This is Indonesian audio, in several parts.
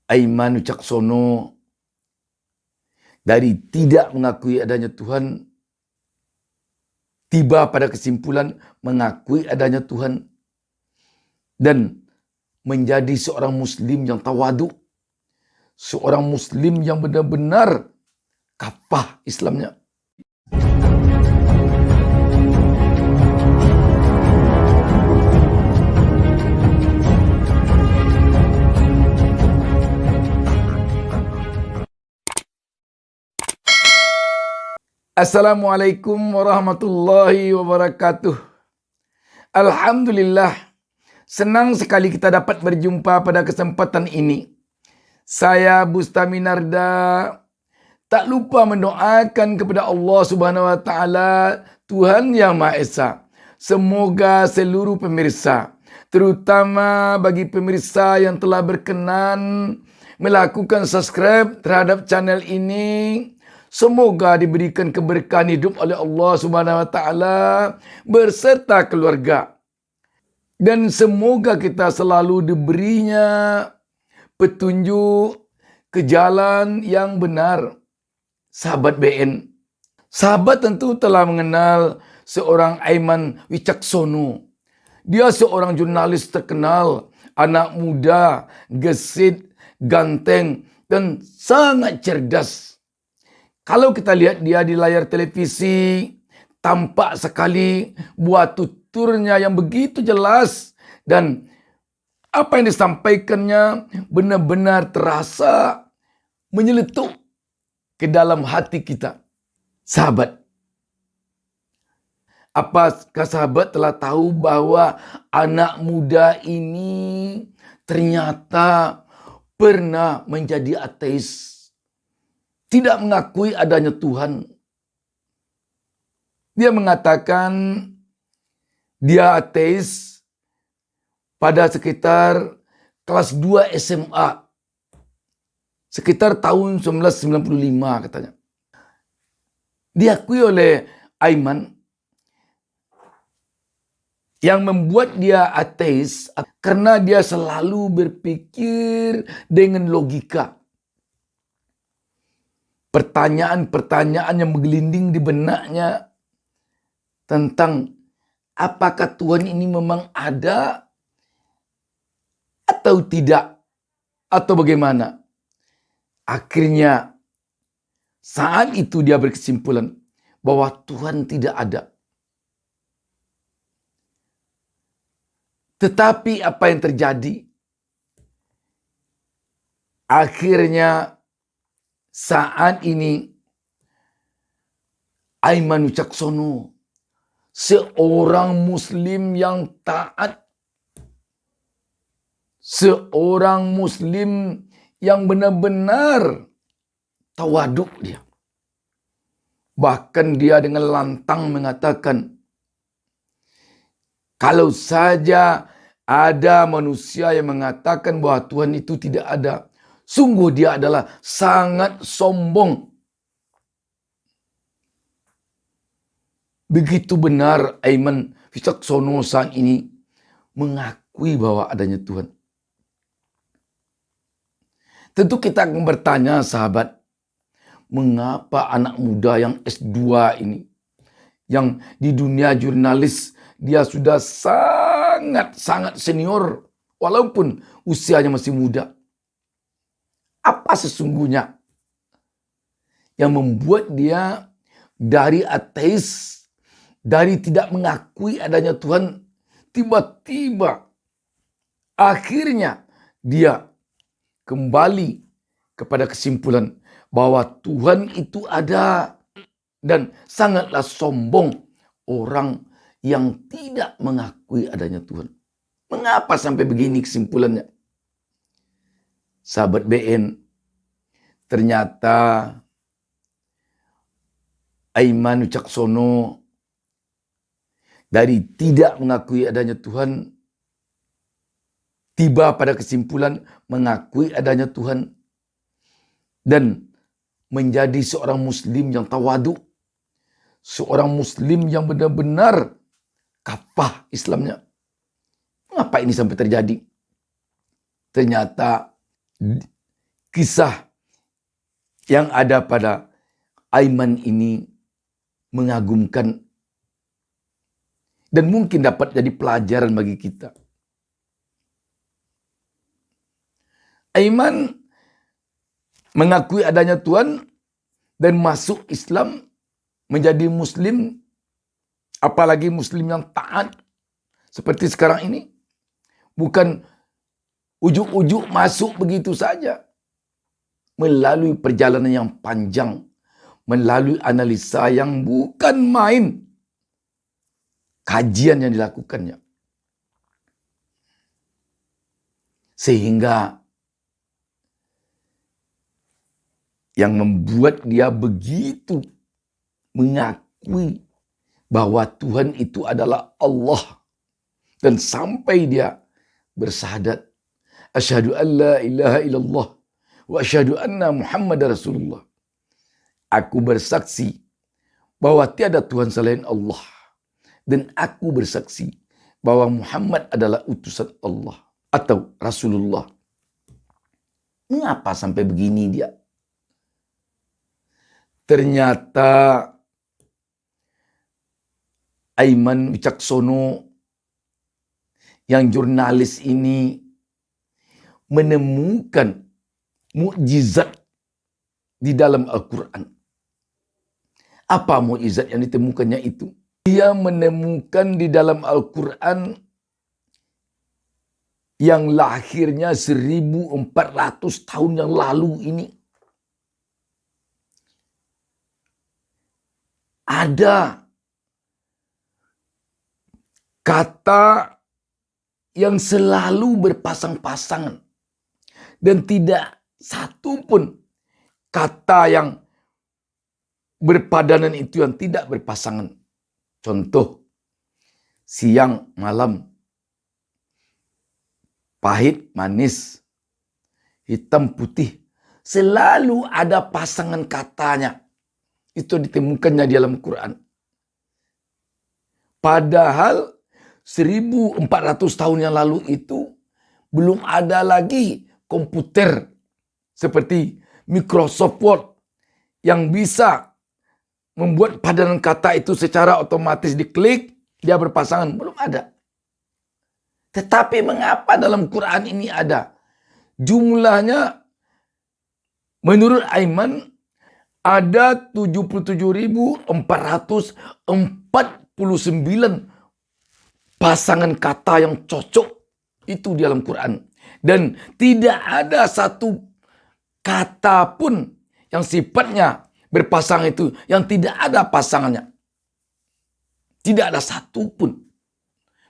Aiman Wicaksono dari tidak mengakui adanya Tuhan tiba pada kesimpulan mengakui adanya Tuhan dan menjadi seorang muslim yang tawadu, seorang muslim yang benar-benar kafah Islamnya. Assalamualaikum warahmatullahi wabarakatuh. Alhamdulillah, senang sekali kita dapat berjumpa pada kesempatan ini. Saya Bustami Narda tak lupa mendoakan kepada Allah Subhanahu wa taala, Tuhan Yang Maha Esa. Semoga seluruh pemirsa, terutama bagi pemirsa yang telah berkenan melakukan subscribe terhadap channel ini, semoga diberikan keberkahan hidup oleh Allah Subhanahu wa taala berserta keluarga. Dan semoga kita selalu diberinya petunjuk ke jalan yang benar. Sahabat BN, sahabat tentu telah mengenal seorang Aiman Wicaksono. Dia seorang jurnalis terkenal, anak muda, gesit, ganteng, dan sangat cerdas. Kalau kita lihat dia di layar televisi, tampak sekali buat tuturnya yang begitu jelas. Dan apa yang disampaikannya benar-benar terasa menyeletuk ke dalam hati kita. Sahabat, apakah sahabat telah tahu bahwa anak muda ini ternyata pernah menjadi ateis? Tidak mengakui adanya Tuhan. Dia mengatakan dia ateis pada sekitar kelas 2 SMA. Sekitar tahun 1995 katanya. Diakui oleh Aiman yang membuat dia ateis karena dia selalu berpikir dengan logika. Pertanyaan-pertanyaan yang menggelinding di benaknya tentang apakah Tuhan ini memang ada atau tidak, atau bagaimana. Akhirnya saat itu dia berkesimpulan bahwa Tuhan tidak ada. Tetapi apa yang terjadi? Akhirnya saat ini Aiman Wicaksono, seorang muslim yang taat, seorang muslim yang benar-benar tawaduk dia. Bahkan dia dengan lantang mengatakan, kalau saja ada manusia yang mengatakan bahwa Tuhan itu tidak ada, sungguh dia adalah sangat sombong. Begitu benar Aiman Wicaksono saat ini mengakui bahwa adanya Tuhan. Tentu kita akan bertanya sahabat, mengapa anak muda yang S2 ini, yang di dunia jurnalis dia sudah sangat senior walaupun usianya masih muda. Apa sesungguhnya yang membuat dia dari ateis, dari tidak mengakui adanya Tuhan, tiba-tiba akhirnya dia kembali kepada kesimpulan bahwa Tuhan itu ada, dan sangatlah sombong orang yang tidak mengakui adanya Tuhan. Mengapa sampai begini kesimpulannya? Sahabat BN, ternyata Aiman Wicaksono dari tidak mengakui adanya Tuhan tiba pada kesimpulan mengakui adanya Tuhan dan menjadi seorang muslim yang tawadu, seorang muslim yang benar-benar kafah Islamnya. Mengapa ini sampai terjadi? Ternyata kisah yang ada pada Aiman ini mengagumkan dan mungkin dapat jadi pelajaran bagi kita. Aiman mengakui adanya Tuhan dan masuk Islam, menjadi Muslim, apalagi Muslim yang taat seperti sekarang ini. Bukan ujuk-ujuk masuk begitu saja. Melalui perjalanan yang panjang, melalui analisa yang bukan main, kajian yang dilakukannya. Sehingga yang membuat dia begitu mengakui bahwa Tuhan itu adalah Allah. Dan sampai dia bersyahadat, asyhadu an la ilaha illallah wa asyhadu anna Muhammad Rasulullah. Aku bersaksi bahwa tiada Tuhan selain Allah. Dan aku bersaksi bahwa Muhammad adalah utusan Allah atau Rasulullah. Mengapa sampai begini dia? Ternyata Aiman Wicaksono yang jurnalis ini menemukan mukjizat di dalam Al-Quran. Apa mukjizat yang ditemukannya itu? Dia menemukan di dalam Al-Quran yang lahirnya 1400 tahun yang lalu ini. Ada kata yang selalu berpasang-pasangan. Dan tidak satu pun kata yang berpadanan itu yang tidak berpasangan. Contoh, siang, malam, pahit, manis, hitam, putih. Selalu ada pasangan katanya. Itu ditemukannya di dalam Quran. Padahal 1400 tahun yang lalu itu belum ada lagi komputer seperti Microsoft Word yang bisa membuat padanan kata itu secara otomatis diklik, dia berpasangan. Belum ada. Tetapi mengapa dalam Quran ini ada? Jumlahnya menurut Aiman ada 77.449 pasangan kata yang cocok itu di dalam Quran. Dan tidak ada satu kata pun yang sifatnya berpasangan itu yang tidak ada pasangannya. Tidak ada satu pun.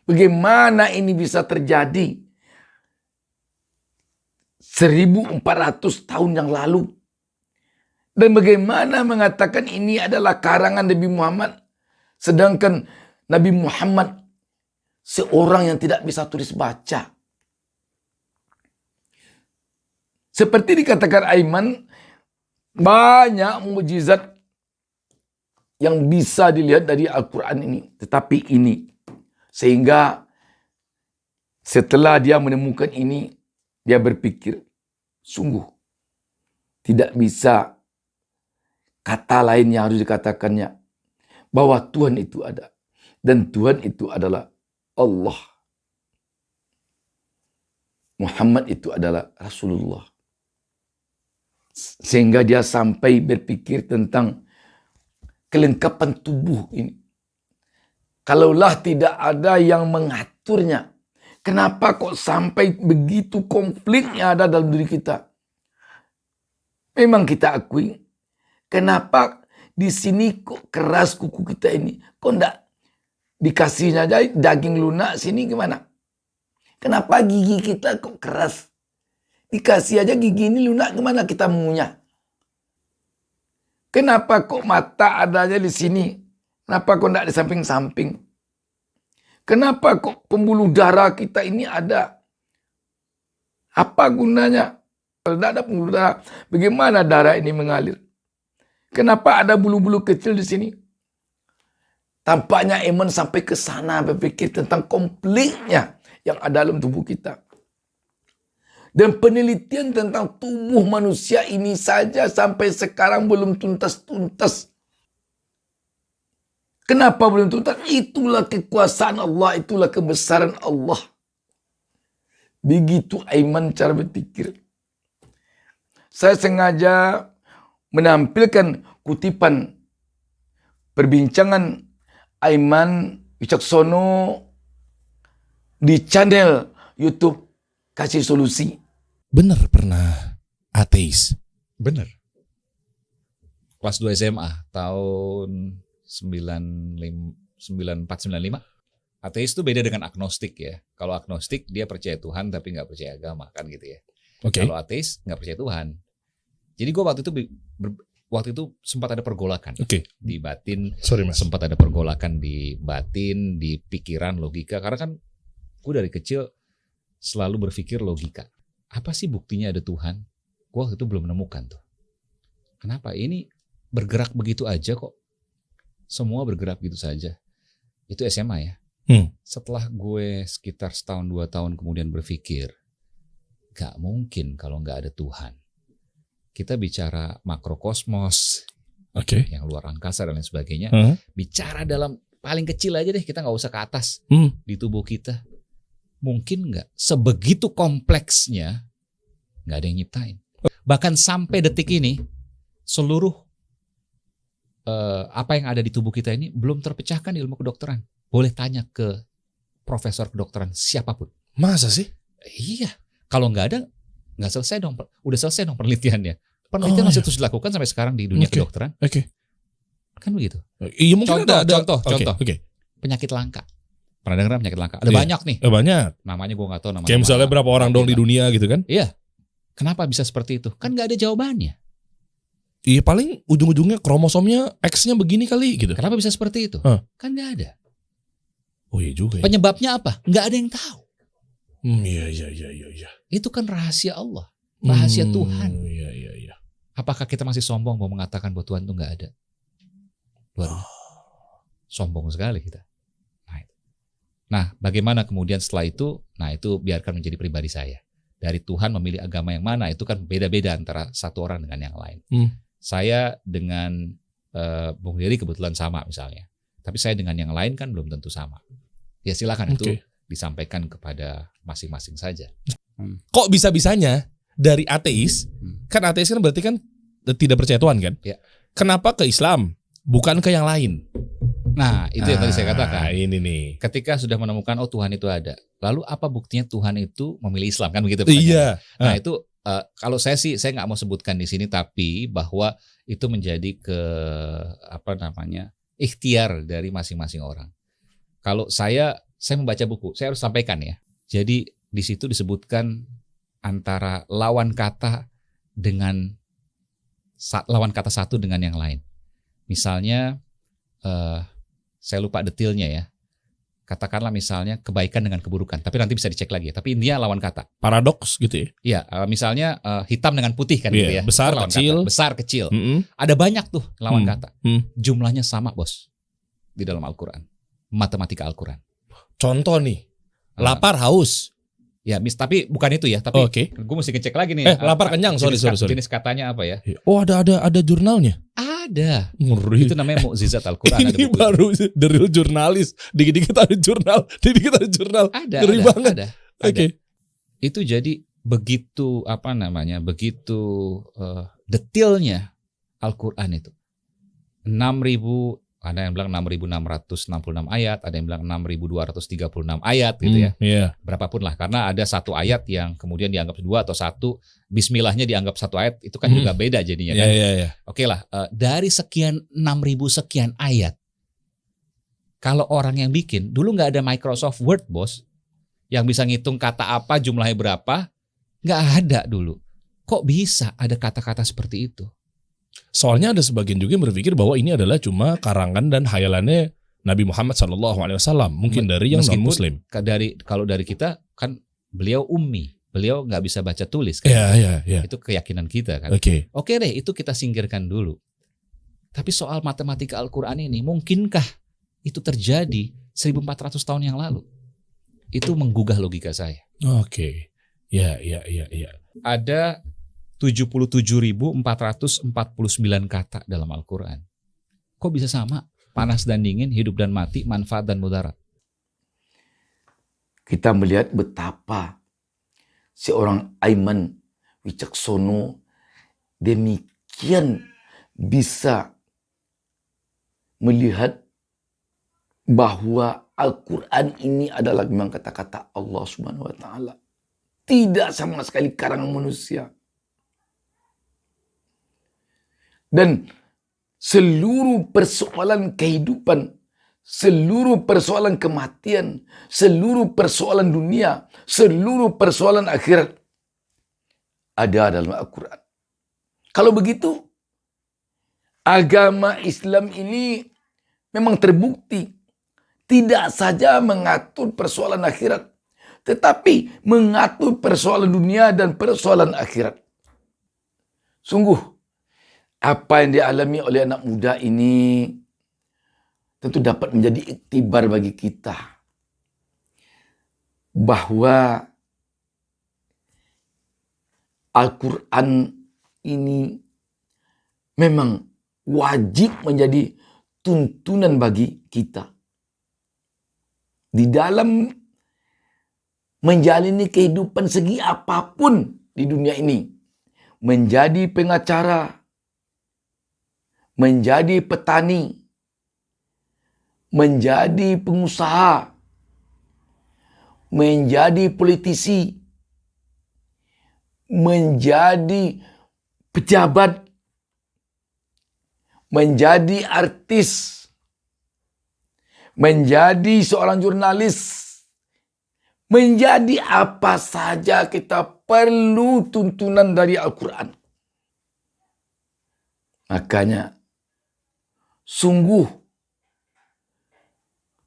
Bagaimana ini bisa terjadi 1400 tahun yang lalu? Dan bagaimana mengatakan ini adalah karangan Nabi Muhammad, sedangkan Nabi Muhammad seorang yang tidak bisa tulis baca. Seperti dikatakan Aiman, banyak mukjizat yang bisa dilihat dari Al-Quran ini. Tetapi ini, sehingga setelah dia menemukan ini, dia berpikir, sungguh tidak bisa kata lain yang harus dikatakannya. Bahwa Tuhan itu ada. Dan Tuhan itu adalah Allah. Muhammad itu adalah Rasulullah. Sehingga dia sampai berpikir tentang kelengkapan tubuh ini. Kalaulah tidak ada yang mengaturnya, kenapa kok sampai begitu konfliknya ada dalam diri kita? Memang kita akui, kenapa di sini kok keras kuku kita ini? Kok enggak dikasihnya aja daging lunak, sini gimana? Kenapa gigi kita kok keras? Dikasih aja gigi ini lunak, gimana kita mengunyah? Kenapa kok mata adanya di sini? Kenapa kok enggak di samping-samping? Kenapa kok pembuluh darah kita ini ada? Apa gunanya? Kalau tidak ada pembuluh darah, bagaimana darah ini mengalir? Kenapa ada bulu-bulu kecil di sini? Tampaknya Aiman sampai ke sana berpikir tentang konfliknya yang ada dalam tubuh kita. Dan penelitian tentang tubuh manusia ini saja sampai sekarang belum tuntas-tuntas. Kenapa belum tuntas? Itulah kekuasaan Allah, itulah kebesaran Allah. Begitu Aiman cara berpikir. Saya sengaja menampilkan kutipan perbincangan Aiman Wicaksono di channel YouTube Kasih Solusi. Bener pernah ateis? Bener. Kelas 2 SMA tahun 94-95. Ateis itu beda dengan agnostik ya. Kalau agnostik dia percaya Tuhan tapi nggak percaya agama kan gitu ya. Oke. Kalau ateis nggak percaya Tuhan. Jadi gue waktu itu sempat ada pergolakan di batin. Sorry mas. Sempat ada pergolakan di batin, di pikiran, logika. Karena kan gue dari kecil selalu berpikir logika. Apa sih buktinya ada Tuhan? Gue waktu itu belum menemukan tuh. Kenapa? Ini bergerak begitu aja kok. Semua bergerak gitu saja. Itu SMA ya. Setelah gue sekitar setahun 2 tahun kemudian berpikir, gak mungkin kalau gak ada Tuhan. Kita bicara makrokosmos, yang luar angkasa dan lain sebagainya. Bicara dalam paling kecil aja deh, kita gak usah ke atas di tubuh kita. Mungkin gak sebegitu kompleksnya gak ada yang nyiptain. Bahkan sampai detik ini seluruh apa yang ada di tubuh kita ini belum terpecahkan di ilmu kedokteran. Boleh tanya ke profesor kedokteran siapapun. Masa sih? Iya. Kalau nggak ada, nggak selesai dong. Udah selesai dong penelitiannya. Penelitian masih terus dilakukan sampai sekarang di dunia kedokteran. Kan begitu. Iya mungkin contoh. Penyakit langka. Pernah dengar penyakit langka? Ada banyak nih. Banyak. Namanya gue nggak tahu namanya. Kayak misalnya berapa orang dong di dunia gitu kan? Iya. Kenapa bisa seperti itu? Kan nggak ada jawabannya. Iya paling ujung-ujungnya kromosomnya X-nya begini kali gitu. Kenapa bisa seperti itu? Kan nggak ada. Oh iya juga ya. Penyebabnya apa? Nggak ada yang tahu. Iya. Itu kan rahasia Allah. Rahasia Tuhan. Iya. Apakah kita masih sombong mau mengatakan bahwa Tuhan itu nggak ada? Sombong sekali kita. Nah, bagaimana kemudian setelah itu? Nah, itu biarkan menjadi pribadi saya. Dari Tuhan memilih agama yang mana, itu kan beda-beda antara satu orang dengan yang lain. Saya dengan Bung Dery kebetulan sama misalnya. Tapi saya dengan yang lain kan belum tentu sama. Ya silakan itu disampaikan kepada masing-masing saja. Kok bisa-bisanya dari ateis, kan ateis kan berarti kan tidak percaya Tuhan kan? Ya. Kenapa ke Islam, bukan ke yang lain? Nah, itu yang tadi saya katakan. Ini nih. Ketika sudah menemukan Tuhan itu ada, lalu apa buktinya Tuhan itu memilih Islam kan begitu? Iya. Nah itu kalau saya sih saya nggak mau sebutkan di sini, tapi bahwa itu menjadi ikhtiar dari masing-masing orang. Kalau saya membaca buku, saya harus sampaikan ya. Jadi di situ disebutkan antara lawan kata satu dengan yang lain. Misalnya saya lupa detailnya ya. Katakanlah misalnya kebaikan dengan keburukan, tapi nanti bisa dicek lagi. Tapi intinya lawan kata. Paradoks gitu ya? Iya, misalnya hitam dengan putih kan gitu ya. Besar, kecil. Besar, kecil. Ada banyak tuh lawan kata. Jumlahnya sama bos di dalam Al-Quran. Matematika Al-Quran. Contoh nih, lapar, haus. Ya, tapi bukan itu ya. Tapi gue mesti ngecek lagi nih. Lapar, kenyang. Sorry. Jenis katanya apa ya? Oh ada jurnalnya? Ada. Ngeri. Itu namanya mukjizat Al-Quran. Ini baru the real jurnalis. Dikit-dikit ada jurnal. Ada. Ngeri banget. Ada. Itu jadi begitu begitu detailnya Al-Quran itu. 6.000, ada yang bilang 6.666 ayat, ada yang bilang 6.236 ayat gitu ya. Berapapun lah, karena ada satu ayat yang kemudian dianggap 2 atau 1, bismillahnya dianggap 1 ayat, itu kan juga beda jadinya kan. Oke lah, dari sekian 6.000 sekian ayat, kalau orang yang bikin, dulu nggak ada Microsoft Word bos, yang bisa ngitung kata apa, jumlahnya berapa, nggak ada dulu. Kok bisa ada kata-kata seperti itu? Soalnya ada sebagian juga yang berpikir bahwa ini adalah cuma karangan dan hayalannya Nabi Muhammad SAW. Mungkin dari yang non-Muslim. Kalau dari kita kan beliau ummi, beliau nggak bisa baca tulis kan. Itu keyakinan kita kan. Oke deh, itu kita singkirkan dulu. Tapi soal matematika Al-Quran ini, mungkinkah itu terjadi 1400 tahun yang lalu? Itu menggugah logika saya. Ya. Ada 77.449 kata dalam Al-Quran. Kok bisa sama? Panas dan dingin, hidup dan mati, manfaat dan mudarat. Kita melihat betapa seorang Aiman Wicaksono demikian bisa melihat bahwa Al-Quran ini adalah memang kata-kata Allah Subhanahu wa Ta'ala. Tidak sama sekali karangan manusia. Dan seluruh persoalan kehidupan, seluruh persoalan kematian, seluruh persoalan dunia, seluruh persoalan akhirat ada dalam Al-Quran. Kalau begitu, agama Islam ini memang terbukti tidak saja mengatur persoalan akhirat, tetapi mengatur persoalan dunia dan persoalan akhirat. Sungguh, apa yang dialami oleh anak muda ini tentu dapat menjadi iktibar bagi kita bahwa Al-Quran ini memang wajib menjadi tuntunan bagi kita di dalam menjalani kehidupan segi apapun di dunia ini. Menjadi pengacara, menjadi petani, menjadi pengusaha, menjadi politisi, menjadi pejabat, menjadi artis, menjadi seorang jurnalis, menjadi apa saja kita perlu tuntunan dari Al-Quran. Makanya sungguh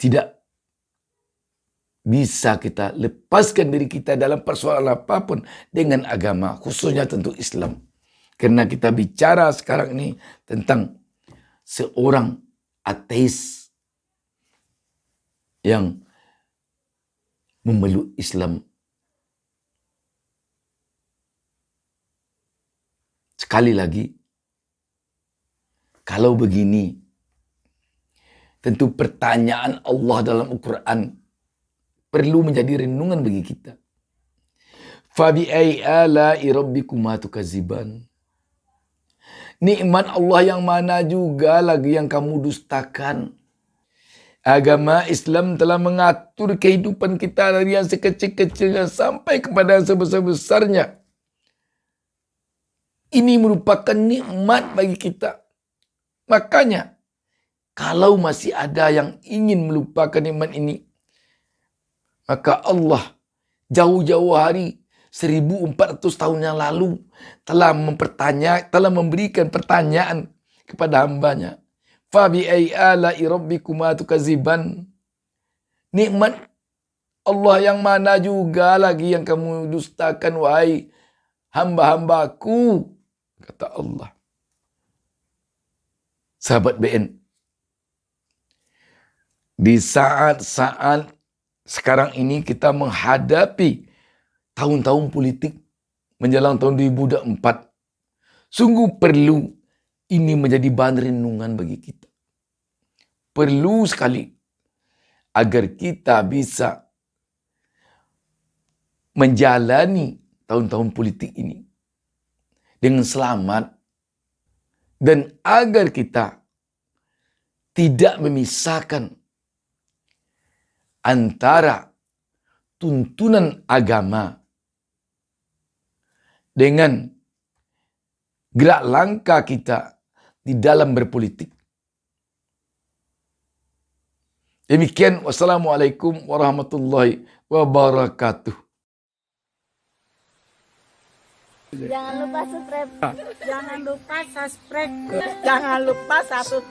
tidak bisa kita lepaskan diri kita dalam persoalan apapun dengan agama, khususnya tentu Islam. Karena kita bicara sekarang ini tentang seorang ateis yang memeluk Islam. Sekali lagi, kalau begini, tentu pertanyaan Allah dalam Al-Quran perlu menjadi renungan bagi kita. Fabi'ai ala'i rabbikuma tukadziban. Nikmat Allah yang mana juga lagi yang kamu dustakan. Agama Islam telah mengatur kehidupan kita dari yang sekecil-kecilnya sampai kepada yang sebesar-besarnya. Ini merupakan nikmat bagi kita. Makanya, kalau masih ada yang ingin melupakan nikmat ini, maka Allah jauh-jauh hari 1400 tahun yang lalu telah memberikan pertanyaan kepada hambanya. Fabi'ai ala'i rabbikuma tukadziban. Nikmat Allah yang mana juga lagi yang kamu dustakan, wahai hamba-hambaku, kata Allah. Sahabat BN, di saat-saat sekarang ini kita menghadapi tahun-tahun politik menjelang tahun 2024. Sungguh perlu ini menjadi bahan renungan bagi kita. Perlu sekali agar kita bisa menjalani tahun-tahun politik ini dengan selamat dan agar kita tidak memisahkan antara tuntunan agama dengan gerak langkah kita di dalam berpolitik. Demikian, wassalamualaikum warahmatullahi wabarakatuh. Jangan lupa subscribe. Jangan lupa subscribe. Jangan lupa subscribe.